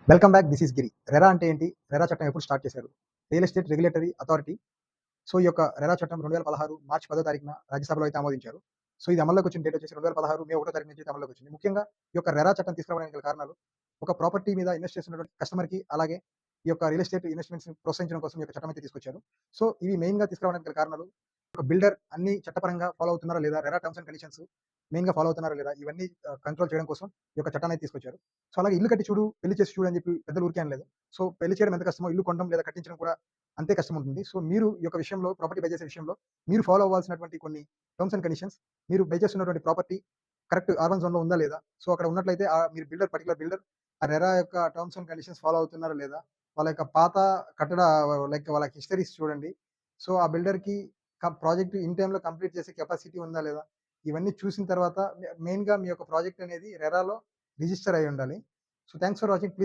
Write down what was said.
Welcome back. This is Giri. RERA అంటే ఏంటి? RERA చట్టం ఎప్పుడు స్టార్ట్ చేశారు? Real estate regulatory authority. So, ఈ యొక్క రెరా చట్టం 2016 మార్చి 10 తారీఖున రాజ్యసభలో అయితే ఆమోదించారు. సో, ఇది అమల్లోకి వచ్చిన డేట్ వచ్చేసి 2016 మే 1 తారీఖు నుంచి అయితే అమల్లోకి వచ్చింది. ముఖ్యంగా ఈ యొక్క రెరా చట్టం తీసుకురావడానికి గల కారణాలు, ఒక ప్రాపర్టీ మీద ఇన్వెస్ట్ చేస్తున్నటువంటి కస్టమర్‌కి, అలాగే ఈ యొక్క రియల్ ఎస్టేట్ ఇన్వెస్ట్‌మెంట్స్‌ని ప్రోత్సహించడం కోసం ఈ యొక్క చట్టం అయితే తీసుకొచ్చారు. సో, ఇవి మెయిన్‌గా తీసుకురావడానికి గల కారణాలు, ఒక బిల్డర్ అన్ని చట్టపరంగా ఫాలో అవుతున్నారా లేదా? రెరా టర్మ్స్ అండ్ కండిషన్స్ మెయిన్‌గా ఫాలో అవుతున్నారా లేదా? ఇవన్నీ కంట్రోల్ చేయడం కోసం ఈ యొక్క చట్టాన్ని అయితే తీసుకొచ్చారు. సో, అలాగే ఇల్లు కట్టి చూడు, పెళ్లి చేసి చూడు అని చెప్పి పెద్దలు ఊరికే అనలేదు. సో, పెళ్లి చేయడం ఎంత కష్టమో ఇల్లు కొనడం లేదా కట్టించడం కూడా అంతే కష్టం ఉంటుంది. సో, మీరు ఈ యొక్క విషయంలో, ప్రాపర్టీ బై చేసే విషయంలో మీరు ఫాలో అవ్వాల్సినటువంటి కొన్ని టర్మ్స్ అండ్ కండిషన్స్, మీరు బై చేస్తున్నటువంటి ప్రాపర్టీ కరెక్ట్ అర్బన్ జోన్‌లో ఉందా లేదా? సో, అక్కడ ఉన్నట్లయితే మీరు పర్టిక్యులర్ బిల్డర్ ఆ రెరా యొక్క టర్మ్స్ అండ్ కండిషన్స్ ఫాలో అవుతున్నారా లేదా? వాళ్ళ యొక్క పాత కట్టడ వాళ్ళ హిస్టరీస్ చూడండి. సో, ఆ బిల్డర్‌కి ప్రాజెక్ట్ ఇన్ టైమ్‌లో కంప్లీట్ చేసే కెపాసిటీ ఉందా లేదా? ఇవన్నీ చూసిన తర్వాత మెయిన్‌గా మీ యొక్క ప్రాజెక్ట్ అనేది రెరాలో రిజిస్టర్ అయ్యి ఉండాలి. So, thanks for watching. Please